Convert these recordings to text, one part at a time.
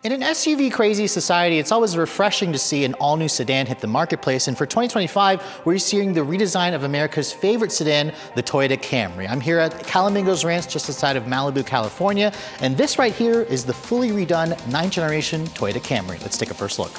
In an SUV crazy society, it's always refreshing to see an all-new sedan hit the marketplace, and for 2025, we're seeing the redesign of America's favorite sedan, the Toyota Camry. I'm here at Calamigos Ranch just outside of Malibu, California, and this right here is the fully redone 9th generation Toyota Camry. Let's take a first look.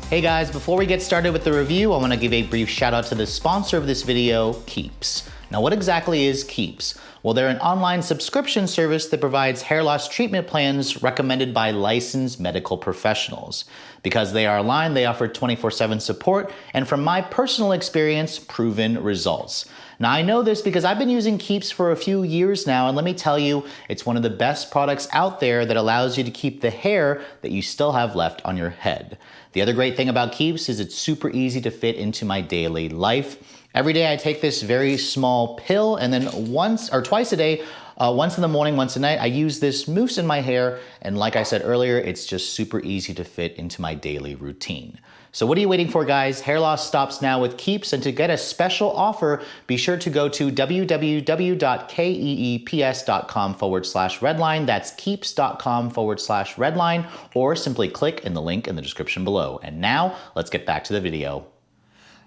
Hey guys, before we get started with the review, I want to give a brief shout out to the sponsor of this video, Keeps. Now what exactly is Keeps? Well, they're an online subscription service that provides hair loss treatment plans recommended by licensed medical professionals. Because they are aligned, they offer 24/7 support, and from my personal experience, proven results. Now I know this because I've been using Keeps for a few years now, and let me tell you, it's one of the best products out there that allows you to keep the hair that you still have left on your head. The other great thing about Keeps is it's super easy to fit into my daily life. Every day I take this very small pill, and then once or twice a day, once in the morning, once at night, I use this mousse in my hair, and like I said earlier, it's just super easy to fit into my daily routine. So what are you waiting for, guys? Hair loss stops now with Keeps, and to get a special offer, be sure to go to www.keeps.com/redline. That's keeps.com/redline, or simply click in the link in the description below. And now, let's get back to the video.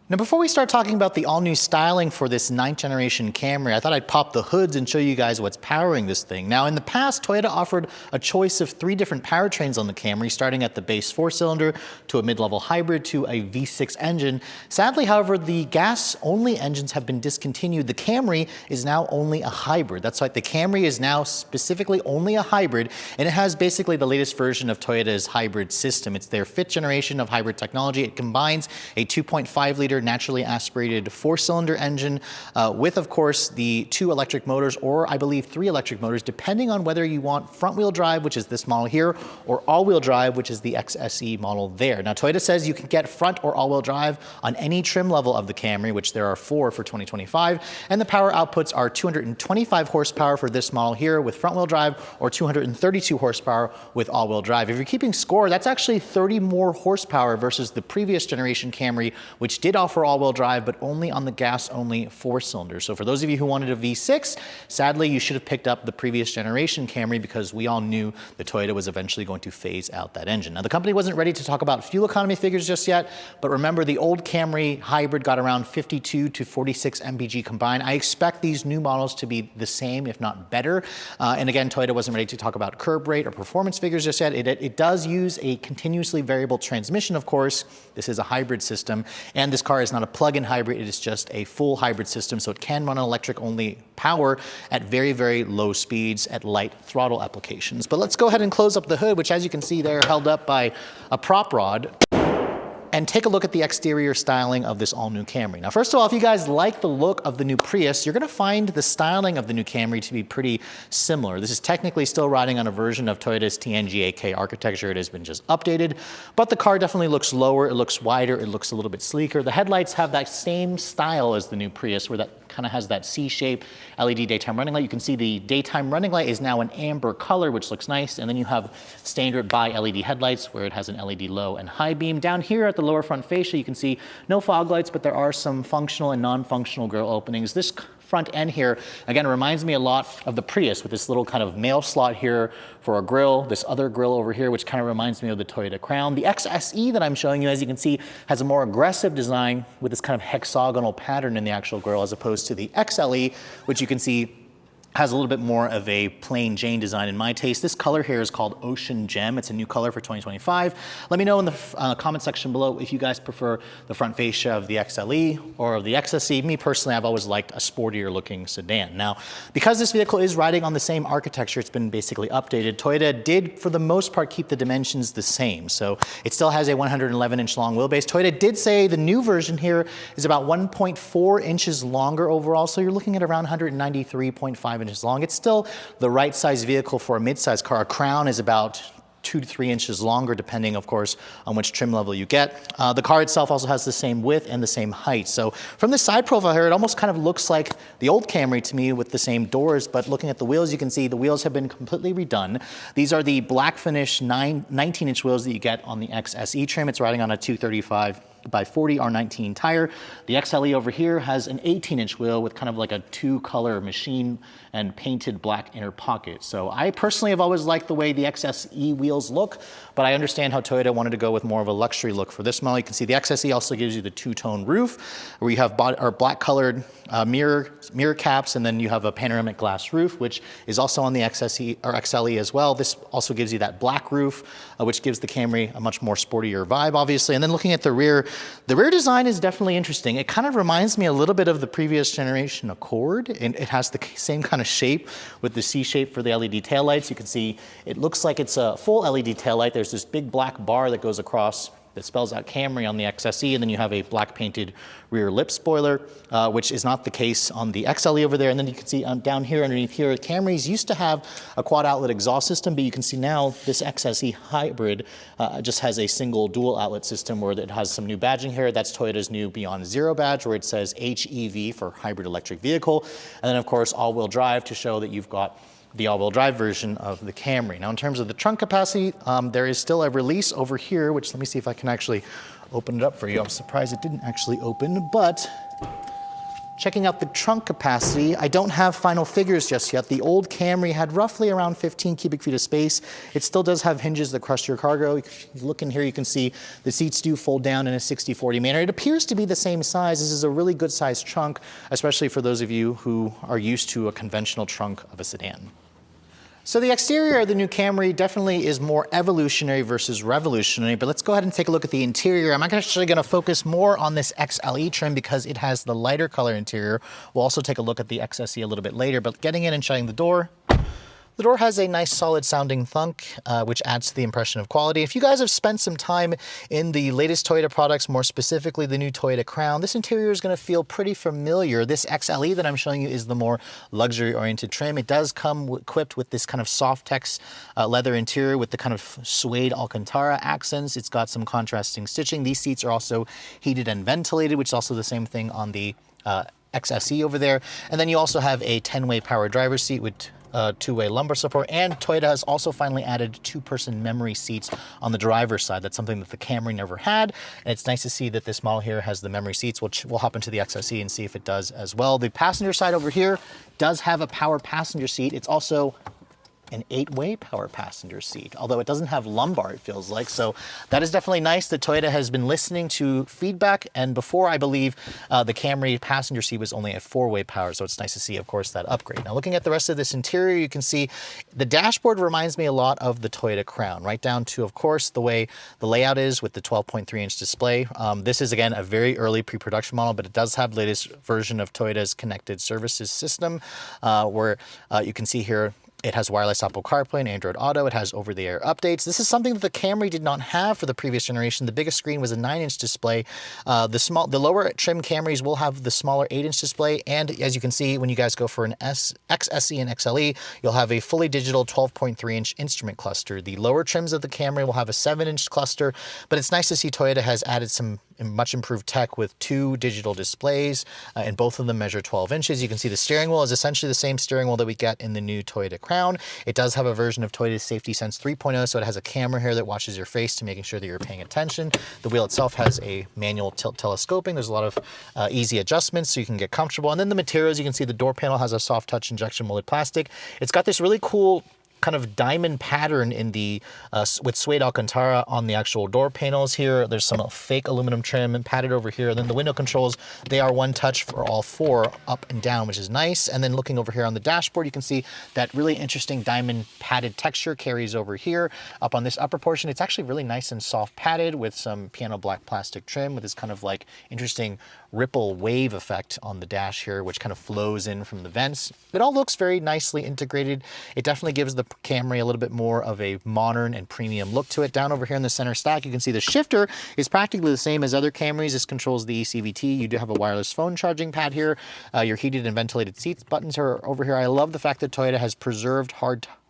Now, before we start talking about the all-new styling for this 9th generation Camry, I thought I'd pop the hoods and show you guys what's powering this thing. Now, in the past, Toyota offered a choice of 3 different powertrains on the Camry, starting at the base 4-cylinder to a mid-level hybrid to a V6 engine. Sadly, however, the gas-only engines have been discontinued. The Camry is now only a hybrid. That's right, the Camry is now specifically only a hybrid, and it has basically the latest version of Toyota's hybrid system. It's their 5th generation of hybrid technology. It combines a 2.5-liter naturally aspirated 4-cylinder engine with, of course, the 2 electric motors, or I believe 3 electric motors, depending on whether you want front-wheel drive, which is this model here, or all-wheel drive, which is the XSE model there. Now, Toyota says you can get front or all-wheel drive on any trim level of the Camry, which there are 4 for 2025, and the power outputs are 225 horsepower for this model here with front-wheel drive, or 232 horsepower with all-wheel drive. If you're keeping score, that's actually 30 more horsepower versus the previous generation Camry, which did offer all-wheel drive, but only on the gas-only 4-cylinder. So for those of you who wanted a V6, sadly, you should have picked up the previous generation Camry because we all knew that Toyota was eventually going to phase out that engine. Now, the company wasn't ready to talk about fuel economy figures just yet, but remember, the old Camry hybrid got around 52 to 46 mpg combined. I expect these new models to be the same, if not better. And again, Toyota wasn't ready to talk about curb rate or performance figures just yet. It does use a continuously variable transmission, of course. This is a hybrid system, and this car is not a plug-in hybrid, it is just a full hybrid system, so it can run on electric-only power at very, very low speeds at light throttle applications. But let's go ahead and close up the hood, which, as you can see there, held up by a prop rod, and take a look at the exterior styling of this all-new Camry. Now, first of all, if you guys like the look of the new Prius, you're gonna find the styling of the new Camry to be pretty similar. This is technically still riding on a version of Toyota's TNGA-K architecture. It has been just updated, but the car definitely looks lower, it looks wider, it looks a little bit sleeker. The headlights have that same style as the new Prius, where that kind of has that C-shape LED daytime running light. You can see the daytime running light is now an amber color, which looks nice, and then you have standard bi-LED headlights where it has an LED low and high beam. Down here at the lower front fascia, you can see no fog lights, but there are some functional and non-functional grille openings. This front end here, again, reminds me a lot of the Prius with this little kind of mail slot here for a grille, this other grille over here, which kind of reminds me of the Toyota Crown. The XSE that I'm showing you, as you can see, has a more aggressive design with this kind of hexagonal pattern in the actual grille, as opposed to the XLE, which you can see has a little bit more of a plain Jane design in my taste. This color here is called Ocean Gem. It's a new color for 2025. Let me know in the comment section below if you guys prefer the front fascia of the XLE or of the XSE. Me personally, I've always liked a sportier looking sedan. Now, because this vehicle is riding on the same architecture, it's been basically updated. Toyota did, for the most part, keep the dimensions the same. So it still has a 111-inch long wheelbase. Toyota did say the new version here is about 1.4 inches longer overall. So you're looking at around 193.5 inches long. It's still the right size vehicle for a mid-size car. A Crown is about 2 to 3 inches longer, depending, of course, on which trim level you get. The car itself also has the same width and the same height. So from this side profile here, it almost kind of looks like the old Camry to me with the same doors, but looking at the wheels, you can see the wheels have been completely redone. These are the black finish 19-inch wheels that you get on the XSE trim. It's riding on a 235 40 R19 tire. The XLE over here has an 18-inch wheel with kind of like a 2-color machine and painted black inner pocket. So I personally have always liked the way the XSE wheels look, but I understand how Toyota wanted to go with more of a luxury look for this model. You can see the XSE also gives you the 2-tone roof, where you have black colored mirror caps, and then you have a panoramic glass roof, which is also on the XSE or XLE as well. This also gives you that black roof, which gives the Camry a much more sportier vibe, obviously. And then looking at the rear design is definitely interesting. It kind of reminds me a little bit of the previous generation Accord, and it has the same kind of shape with the C shape for the LED taillights. You can see it looks like it's a full LED taillight. There's this big black bar that goes across that spells out Camry on the XSE, and then you have a black painted rear lip spoiler, which is not the case on the XLE over there. And then you can see down here underneath here, Camrys used to have a quad outlet exhaust system, but you can see now this XSE Hybrid just has a single dual outlet system where it has some new badging here. That's Toyota's new Beyond Zero badge, where it says HEV for hybrid electric vehicle. And then of course, all-wheel drive to show that you've got the all-wheel drive version of the Camry. Now in terms of the trunk capacity, there is still a release over here, which let me see if I can actually open it up for you. I'm surprised it didn't actually open, but checking out the trunk capacity, I don't have final figures just yet. The old Camry had roughly around 15 cubic feet of space. It still does have hinges that crush your cargo. If you look in here, you can see the seats do fold down in a 60-40 manner. It appears to be the same size. This is a really good sized trunk, especially for those of you who are used to a conventional trunk of a sedan. So the exterior of the new Camry definitely is more evolutionary versus revolutionary, but let's go ahead and take a look at the interior. I'm actually going to focus more on this XLE trim because it has the lighter color interior. We'll also take a look at the XSE a little bit later, but getting in and shutting the door. The door has a nice solid sounding thunk, which adds to the impression of quality. If you guys have spent some time in the latest Toyota products, more specifically the new Toyota Crown, this interior is going to feel pretty familiar. This XLE that I'm showing you is the more luxury oriented trim. It does come equipped with this kind of Softex leather interior with the kind of suede Alcantara accents. It's got some contrasting stitching. These seats are also heated and ventilated, which is also the same thing on the XSE over there. And then you also have a 10-way power driver's seat with two-way lumbar support, and Toyota has also finally added 2-person memory seats on the driver's side. That's something that the Camry never had, and it's nice to see that this model here has the memory seats, which we'll hop into the XSE and see if it does as well. The passenger side over here does have a power passenger seat. It's also an 8-way power passenger seat, although it doesn't have lumbar, it feels like. So that is definitely nice that Toyota has been listening to feedback. And before, I believe the Camry passenger seat was only a 4-way power. So it's nice to see, of course, that upgrade. Now looking at the rest of this interior, you can see the dashboard reminds me a lot of the Toyota Crown, right down to, of course, the way the layout is with the 12.3-inch display. This is, again, a very early pre-production model, but it does have the latest version of Toyota's connected services system, where you can see here, it has wireless Apple CarPlay and Android Auto. It has over-the-air updates. This is something that the Camry did not have for the previous generation. The biggest screen was a 9-inch display. The lower trim Camrys will have the smaller 8-inch display. And as you can see, when you guys go for an XSE and XLE, you'll have a fully digital 12.3-inch instrument cluster. The lower trims of the Camry will have a 7-inch cluster, but it's nice to see Toyota has added some much improved tech with 2 digital displays, and both of them measure 12 inches. You can see the steering wheel is essentially the same steering wheel that we get in the new Toyota Crown. It does have a version of Toyota's Safety Sense 3.0, so it has a camera here that watches your face to making sure that you're paying attention. The wheel itself has a manual tilt telescoping. There's a lot of easy adjustments so you can get comfortable. And then the materials, you can see the door panel has a soft touch injection molded plastic. It's got this really cool kind of diamond pattern in the with suede Alcantara on the actual door panels here. There's some fake aluminum trim padded over here. And then the window controls, they are one touch for all 4 up and down, which is nice. And then looking over here on the dashboard, you can see that really interesting diamond padded texture carries over here. Up on this upper portion, it's actually really nice and soft padded with some piano black plastic trim with this kind of like interesting ripple wave effect on the dash here, which kind of flows in from the vents. It all looks very nicely integrated. It definitely gives the Camry a little bit more of a modern and premium look to it. Down over here in the center stack, you can see the shifter is practically the same as other Camrys. This controls the ECVT. You do have a wireless phone charging pad here. Your heated and ventilated seats buttons are over here. I love the fact that Toyota has preserved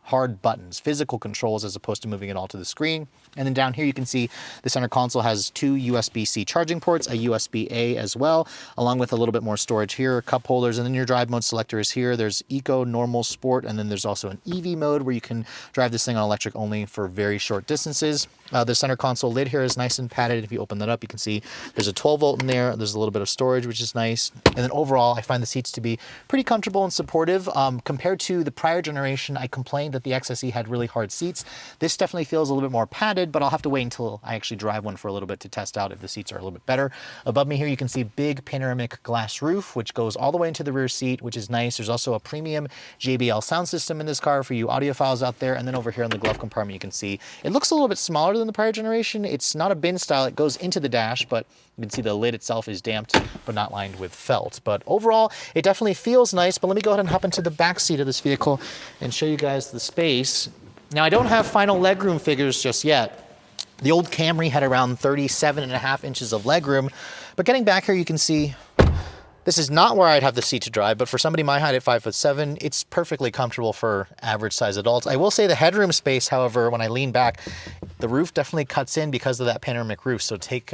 hard buttons, physical controls as opposed to moving it all to the screen. And then down here you can see the center console has 2 USB-C charging ports, a USB-A as well, along with a little bit more storage here, cup holders, and then your drive mode selector is here. There's Eco, Normal, Sport, and then there's also an EV mode where you can drive this thing on electric only for very short distances. The center console lid here is nice and padded. If you open that up, you can see there's a 12 volt in there. There's a little bit of storage, which is nice. And then overall, I find the seats to be pretty comfortable and supportive. Compared to the prior generation, I complained that the XSE had really hard seats. This definitely feels a little bit more padded, but I'll have to wait until I actually drive one for a little bit to test out if the seats are a little bit better. Above me here, you can see big panoramic glass roof, which goes all the way into the rear seat, which is nice. There's also a premium JBL sound system in this car for you audiophiles out there. And then over here in the glove compartment, you can see it looks a little bit smaller than the prior generation. It's not a bin style, it goes into the dash, but you can see the lid itself is damped, but not lined with felt. But overall, it definitely feels nice. But let me go ahead and hop into the back seat of this vehicle and show you guys the space. Now, I don't have final legroom figures just yet. The old Camry had around 37.5 inches of legroom, but getting back here, you can see this is not where I'd have the seat to drive, but for somebody my height at 5'7", it's perfectly comfortable for average size adults. I will say the headroom space, however, when I lean back, the roof definitely cuts in because of that panoramic roof. So take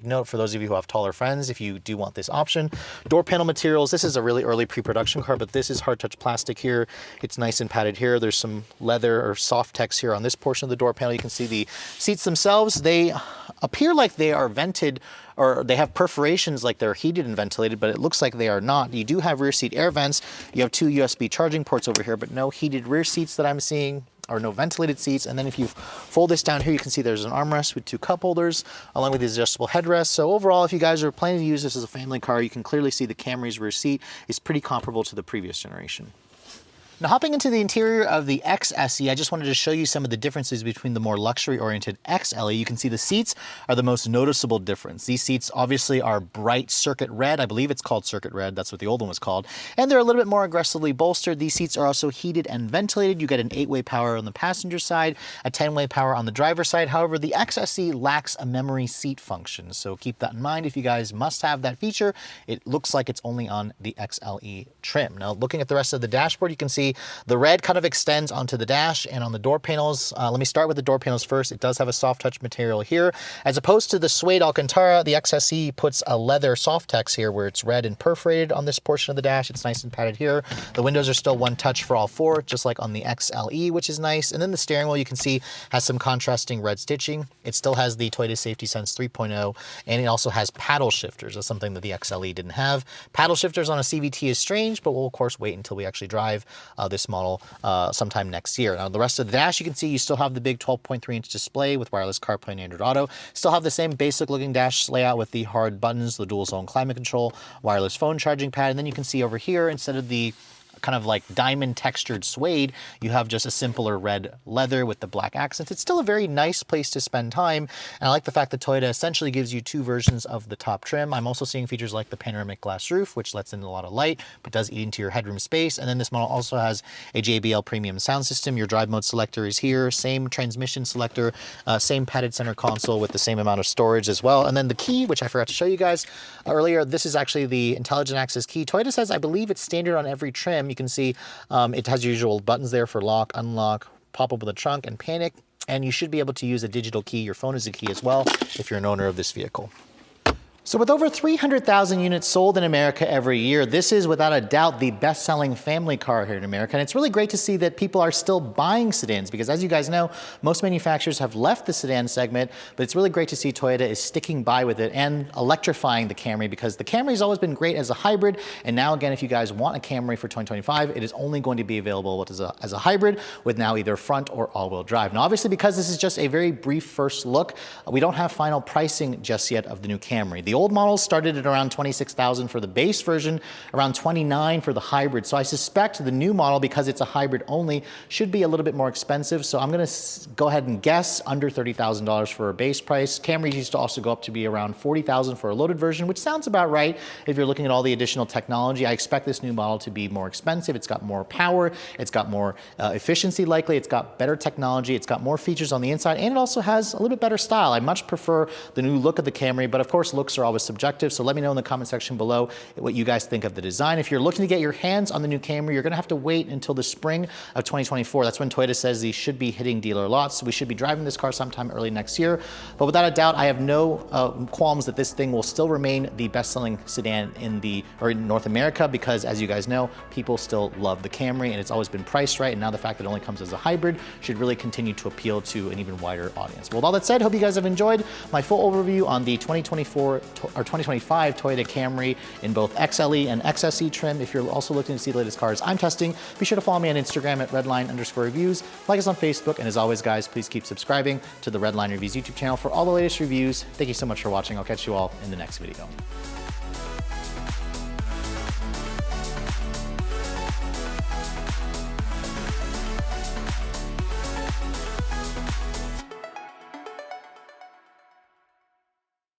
note for those of you who have taller friends if you do want this option. Door panel materials, this is a really early pre-production car, but this is hard touch plastic here. It's nice and padded here. There's some leather or soft text here on this portion of the door panel. You can see the seats themselves. They appear like they are vented, or they have perforations like they're heated and ventilated, but it looks like they are not. You do have rear seat air vents. You have 2 USB charging ports over here, but no heated rear seats that I'm seeing, or no ventilated seats. And then if you fold this down here, you can see there's an armrest with 2 cup holders along with these adjustable headrests. So overall, if you guys are planning to use this as a family car, you can clearly see the Camry's rear seat is pretty comparable to the previous generation. Now, hopping into the interior of the XSE, I just wanted to show you some of the differences between the more luxury-oriented XLE. You can see the seats are the most noticeable difference. These seats obviously are bright circuit red. I believe it's called circuit red. That's what the old one was called. And they're a little bit more aggressively bolstered. These seats are also heated and ventilated. You get an 8-way power on the passenger side, a 10-way power on the driver's side. However, the XSE lacks a memory seat function. So keep that in mind if you guys must have that feature. It looks like it's only on the XLE trim. Now, looking at the rest of the dashboard, you can see the red kind of extends onto the dash and on the door panels. Let me start with the door panels first. It does have a soft touch material here. As opposed to the suede Alcantara, the XSE puts a leather soft text here where it's red and perforated on this portion of the dash. It's nice and padded here. The windows are still one touch for all 4, just like on the XLE, which is nice. And then the steering wheel, you can see, has some contrasting red stitching. It still has the Toyota Safety Sense 3.0, and it also has paddle shifters. That's something that the XLE didn't have. Paddle shifters on a CVT is strange, but we'll of course wait until we actually drive this model sometime next year. Now, the rest of the dash, you can see you still have the big 12.3-inch display with wireless CarPlay and Android Auto. Still have the same basic looking dash layout with the hard buttons, the dual zone climate control, wireless phone charging pad, and then you can see over here, instead of the kind of like diamond textured suede, you have just a simpler red leather with the black accents. It's still a very nice place to spend time, and I like the fact that Toyota essentially gives you 2 versions of the top trim. I'm also seeing features like the panoramic glass roof, which lets in a lot of light, but does eat into your headroom space. And then this model also has a JBL premium sound system. Your drive mode selector is here, same transmission selector, same padded center console with the same amount of storage as well. And then the key, which I forgot to show you guys earlier, this is actually the intelligent access key. Toyota says, I believe it's standard on every trim. You can see it has usual buttons there for lock, unlock, pop open the trunk, and panic. And you should be able to use a digital key. Your phone is a key as well if you're an owner of this vehicle. So with over 300,000 units sold in America every year, this is without a doubt the best-selling family car here in America. And it's really great to see that people are still buying sedans because, as you guys know, most manufacturers have left the sedan segment, but it's really great to see Toyota is sticking by with it and electrifying the Camry, because the Camry has always been great as a hybrid. And now again, if you guys want a Camry for 2025, it is only going to be available as a hybrid with now either front or all-wheel drive. Now, obviously, because this is just a very brief first look, we don't have final pricing just yet of the new Camry. The old models started at around $26,000 for the base version, around $29,000 for the hybrid. So I suspect the new model, because it's a hybrid only, should be a little bit more expensive. So I'm going to go ahead and guess under $30,000 for a base price. Camrys used to also go up to be around $40,000 for a loaded version, which sounds about right if you're looking at all the additional technology. I expect this new model to be more expensive. It's got more power, it's got more efficiency likely, it's got better technology, it's got more features on the inside, and it also has a little bit better style. I much prefer the new look of the Camry, but of course looks are are always subjective, so let me know in the comment section below what you guys think of the design. If you're looking to get your hands on the new Camry, you're gonna have to wait until the spring of 2024. That's when Toyota says these should be hitting dealer lots. So we should be driving this car sometime early next year. But without a doubt, I have no qualms that this thing will still remain the best-selling sedan in North America, because as you guys know, people still love the Camry and it's always been priced right. And now the fact that it only comes as a hybrid should really continue to appeal to an even wider audience. Well, with all that said, hope you guys have enjoyed my full overview on the 2025 Toyota Camry in both XLE and XSE trim. If you're also looking to see the latest cars I'm testing, be sure to follow me on Instagram at Redline_reviews, like us on Facebook, and as always, guys, please keep subscribing to the Redline Reviews YouTube channel for all the latest reviews. Thank you so much for watching. I'll catch you all in the next video.